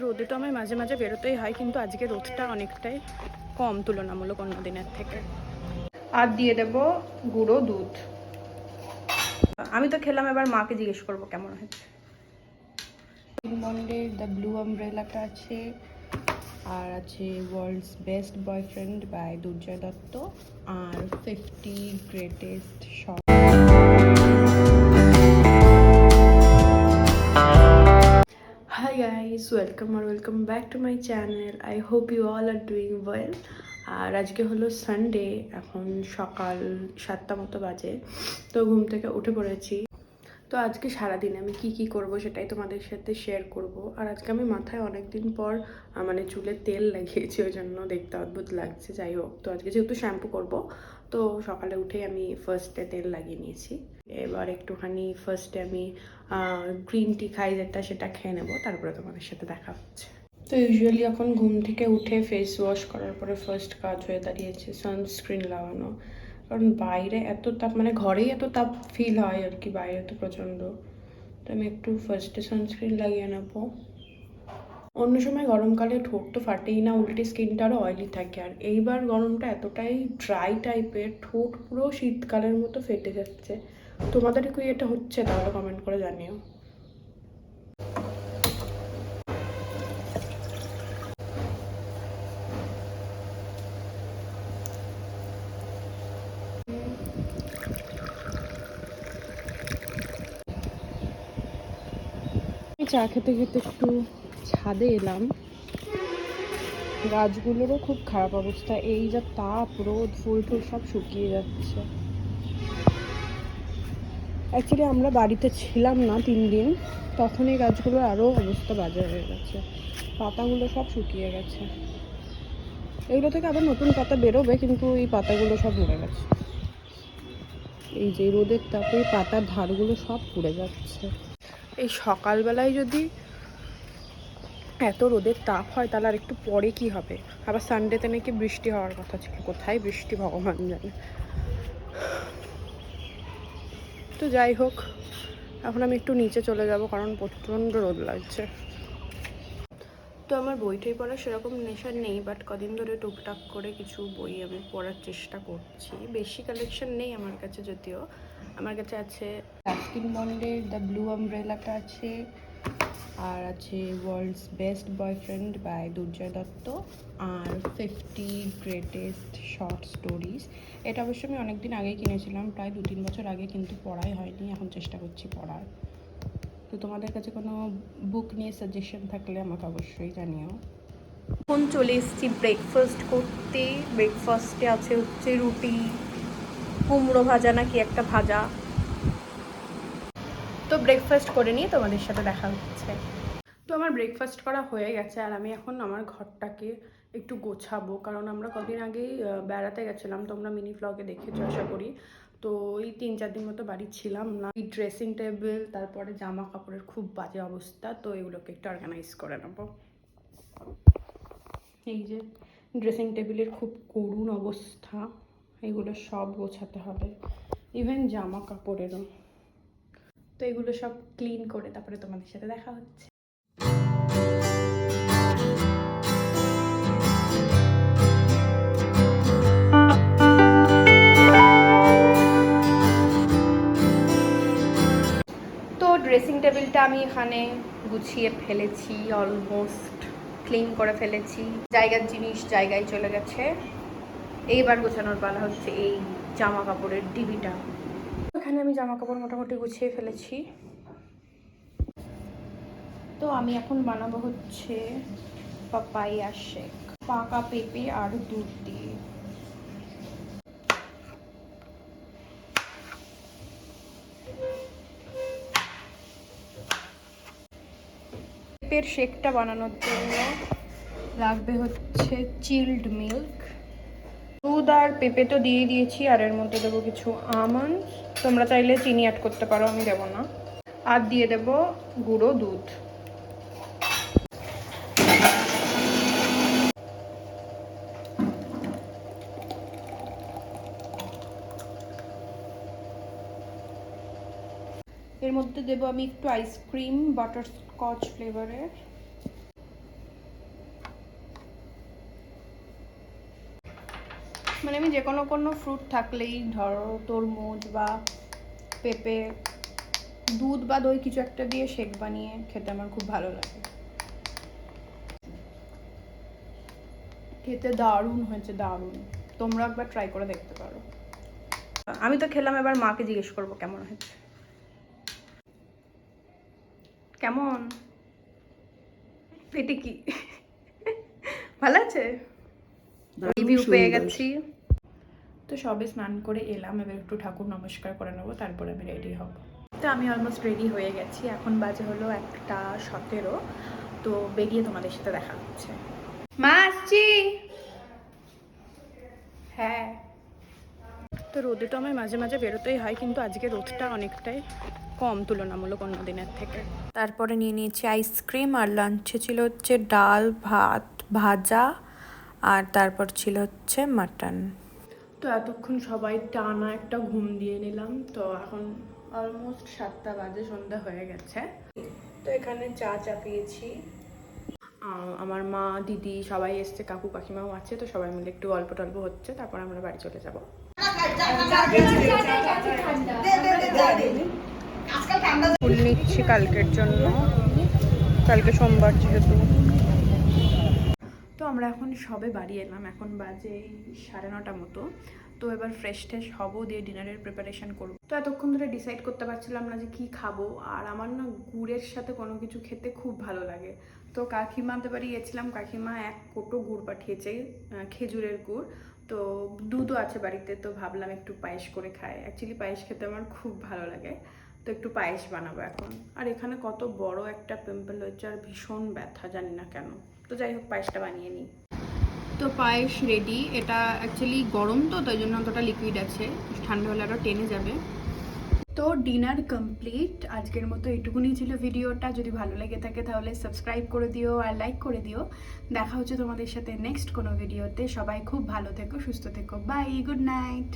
রোদে তো আমি মাঝে মাঝে বেরোতেই হয়, কিন্তু আজকে রোদটা অনেকটাই কম তুলনামূলক অন্য দিনের থেকে। আর দিয়ে দেব গুঁড়ো দুধ। আমি তো খেলাম, এবার মাকে জিজ্ঞেস করবো কেমন হয়েছে। মন্ডে দ্য ব্লু আমব্রেলাটা আছে, আর আছে world's best boyfriend by Durjoy Datta, আর 50 greatest shot. Hi guys, welcome back to my channel. I hope you all are doing well. আর আজকে হলো সানডে, এখন সকাল 7টা মতো বাজে। তো ঘুম থেকে উঠে পড়েছি। তো আজকে সারাদিন আমি কি করব সেটাই তোমাদের সাথে শেয়ার করব। আর আজকে আমি মাথায় অনেক দিন পর মানে চুলে তেল লাগিয়েছি, ওই জন্য দেখতে অদ্ভুত লাগছে। যাই হোক, তো আজকে যেহেতু শ্যাম্পু করব, তো সকালে উঠেই আমি ফার্স্টে তেল লাগিয়ে নিয়েছি। এবার একটুখানি ফার্স্টে আমি গ্রিন টি খাই যেটা, সেটা খেয়ে নেবো, তারপরে তোমাদের সাথে দেখা হচ্ছে। তো ইউজুয়ালি এখন ঘুম থেকে উঠে ফেস ওয়াশ করার পরে ফার্স্ট কাজ হয়ে দাঁড়িয়েছে সানস্ক্রিন লাগানো। কারণ বাইরে এত তাপ, মানে ঘরেই এত তাপ ফিল হয় আর কি, বাইরে তো প্রচণ্ড। তো আমি একটু ফার্স্টে সানস্ক্রিন লাগিয়ে নেবো। অন্য সময় গরমকালে ঠোঁট তো ফাটেই না, উল্টে স্কিনটা আরও অয়েলি থাকে। আর এইবার গরমটা এতটাই ড্রাই টাইপের, ঠোঁট পুরো শীতকালের মতো ফেটে যাচ্ছে। তোমাদের কি এটা হচ্ছে? তাহলে কমেন্ট করে জানিও। চা খেতে খেতে একটু ছাদে এলাম। গাছগুলোরও খুব খারাপ অবস্থা, এই যা তাপ, রোদ, ফুল টুল সব শুকিয়ে যাচ্ছে। অ্যাকচুয়ালি আমরা বাড়িতে ছিলাম না 3 দিন, তখন এই গাছগুলোর আরও অবস্থা বাজে হয়ে গেছে, পাতাগুলো সব শুকিয়ে গেছে। এগুলো থেকে আবার নতুন পাতা বেরোবে, কিন্তু এই পাতাগুলো সব মরে গেছে। এই যে রোদের তাপে পাতার ধারগুলো সব পুড়ে যাচ্ছে। এই সকালবেলায় যদি এত রোদের তাপ হয়, তাহলে আর একটু পরে কি হবে? আবার সানডেতে নাকি বৃষ্টি হওয়ার কথা ছিল, কোথায় বৃষ্টি ভগবান জানে। তো যাই হোক, এখন আমি একটু নিচে চলে যাব, কারণ প্রচণ্ড রোদ লাগছে। তো আমার বইটাই পড়ার সেরকম নেশা নেই, বাট কদিন ধরে টুকটাক করে কিছু বই আমি পড়ার চেষ্টা করছি। বেশি কালেকশন নেই আমার কাছে, যদিও আমার কাছে আছে রাস্কিন বন্ডের দ্য ব্লু আমব্রেলাটা আছে, আর আছে world's best boyfriend by Durjoy Datta, আর 50 গ্রেটেস্ট শর্ট স্টোরিজ। এটা অবশ্য আমি অনেকদিন আগেই কিনেছিলাম, প্রায় 2-3 বছর আগে, কিন্তু পড়াই হয়নি। এখন চেষ্টা করছি পড়ার। তো তোমাদের কাছে কোনো বুক নিয়ে সাজেশন থাকলে আমাকে অবশ্যই জানিও। এখন চলে এসেছি ব্রেকফাস্ট করতে। ব্রেকফাস্টে আছে হচ্ছে রুটি, কুমড়ো ভাজা নাকি একটা ভাজা। তো ব্রেকফাস্ট করে নিয়ে তোমাদের সাথে দেখা হচ্ছে। তো আমার ব্রেকফাস্ট করা হয়ে গেছে, আর আমি এখন আমার ঘরটাকে একটু গোছাবো, কারণ আমরা কদিন আগেই বেড়াতে গেছিলাম, তোমরা মিনি ব্লগে দেখেছো আশা করি। তো এই 3-4 দিন মতো বাড়ি ছিলাম না। এই ড্রেসিং টেবিল, তারপরে জামা কাপড়ের খুব বাজে অবস্থা, তো এগুলোকে একটু অর্গানাইজ করে নেবো। এই যে ড্রেসিং টেবিলের খুব করুণ অবস্থা, এগুলো সব গোছাতে হবে, ইভেন জামা কাপড়েরও। তো এগুলো সব ক্লিন করে তারপরে তোমাদের সাথে দেখা হচ্ছে। তো ড্রেসিং টেবিলটা আমি এখানে গুছিয়ে ফেলেছি, অলমোস্ট ক্লিন করে ফেলেছি, জায়গার জিনিস জায়গায় চলে গেছে। এইবার গোছানোর পালা হচ্ছে এই জামা কাপড়ের ডিবিটা। এখানে আমি জামা কাপড় মোটামুটি গুছিয়ে ফেলেছি। তো আমি এখন বানাবো হচ্ছে পাপাইয়া শেক, পাকা পেঁপে আর দুধ দিয়ে। পেঁপের শেকটা বানানোর জন্য লাগবে হচ্ছে চিল্ড মিল্ক, দুধ আর পেঁপে তো দিয়ে দিয়েছি, আর এর মধ্যে দেবো কিছু আমন্ড। তোমরা চাইলে চিনি অ্যাড করতে পারো, আমি দেবো না। আর দিয়ে দেবো গুঁড়ো দুধ। এর মধ্যে দেবো আমি একটু আইসক্রিম, বাটারস্কচ ফ্লেভারের। মানে আমি যে কোনো ফ্রুট থাকলেই, ধরো তরমুজ বা পেঁপে, দুধ বা দই কিছু একটা দিয়ে শেক বানিয়ে খেতে আমার খুব ভালো লাগে। খেতে দারুণ হয়েছে, দারুণ। তোমরা একবার ট্রাই করে দেখতে পারো। আমি তো খেলাম, এবার মাকে জিজ্ঞেস করবো কেমন হয়েছে। কেমন? এটা কি ভালো আছে? রিভিউ পেয়ে গেছি। তো সবে স্নান করে এলাম, এবার একটু ঠাকুর নমস্কার করে নেবো, তারপরে আমি রেডি হব। তো আমি অলমোস্ট রেডি হয়ে গেছি, এখন বাজে হলো 1:17। তো বেরিয়ে তোমাদের সাথে দেখা হচ্ছে। মা আসছি। হ্যাঁ। তো রোদে তো আমার মাঝে মাঝে বেরোতেই হয়, কিন্তু আজকে রোদটা অনেকটাই কম তুলনামূলক অন্য দিনের থেকে। তারপরে নিয়ে নিয়েছি আইসক্রিম, আর লাঞ্চে ছিল হচ্ছে ডাল, ভাত, ভাজা, আর তারপর ছিল হচ্ছে মাটন। তো এতক্ষণ সবাই টানা একটা ঘুম দিয়ে নিলাম। তো এখন অলমোস্ট 7টা বাজে, সন্ধ্যা হয়ে গেছে। তো এখানে চা চাপিয়েছি, আমার মা, দিদি সবাই এসছে, কাকু কাকিমাও আছে। তো সবাই মিলে একটু গল্প টল্প হচ্ছে, তারপর আমরা বাড়ি চলে যাব। ফুল নিচ্ছি কালকের জন্য, কালকে সোমবার যেহেতু। তো আমরা এখন সবে বাড়ি এলাম, এখন বাজে 9:30 মতো। তো এবার ফ্রেশ ট্রেশ হবো, দিয়ে ডিনারের প্রিপারেশন করবো। তো এতক্ষণ ধরে ডিসাইড করতে পারছিলাম না যে কি খাবো, আর আমার না গুড়ের সাথে কোনো কিছু খেতে খুব ভালো লাগে। তো কাকিমাদের বাড়ি গেছিলাম, কাকিমা 1 কোটো গুড় পাঠিয়েছে, খেজুরের গুড়। তো দুধও আছে বাড়িতে, তো ভাবলাম একটু পায়েস করে খাই। অ্যাকচুয়ালি পায়েস খেতে আমার খুব ভালো লাগে, তো একটু পায়েস বানাবো এখন। আর এখানে কত বড় একটা পিম্পল হয়েছে, আর ভীষণ ব্যথা, জানি না কেন। তো যাই হোক, পায়েসটা বানিয়ে নিই। তো পায়েস রেডি। এটা অ্যাকচুয়ালি গরম, তো তাই জন্য অতটা লিকুইড আছে, ঠান্ডা হলে আরও টেনে যাবে। তো ডিনার কমপ্লিট। আজকের মতো এটুকুনি ছিল ভিডিওটা। যদি ভালো লেগে থাকে তাহলে সাবস্ক্রাইব করে দিও আর লাইক করে দিও। দেখা হচ্ছে তোমাদের সাথে নেক্সট কোনো ভিডিওতে। সবাই খুব ভালো থেকো, সুস্থ থেকো। Bye, good night.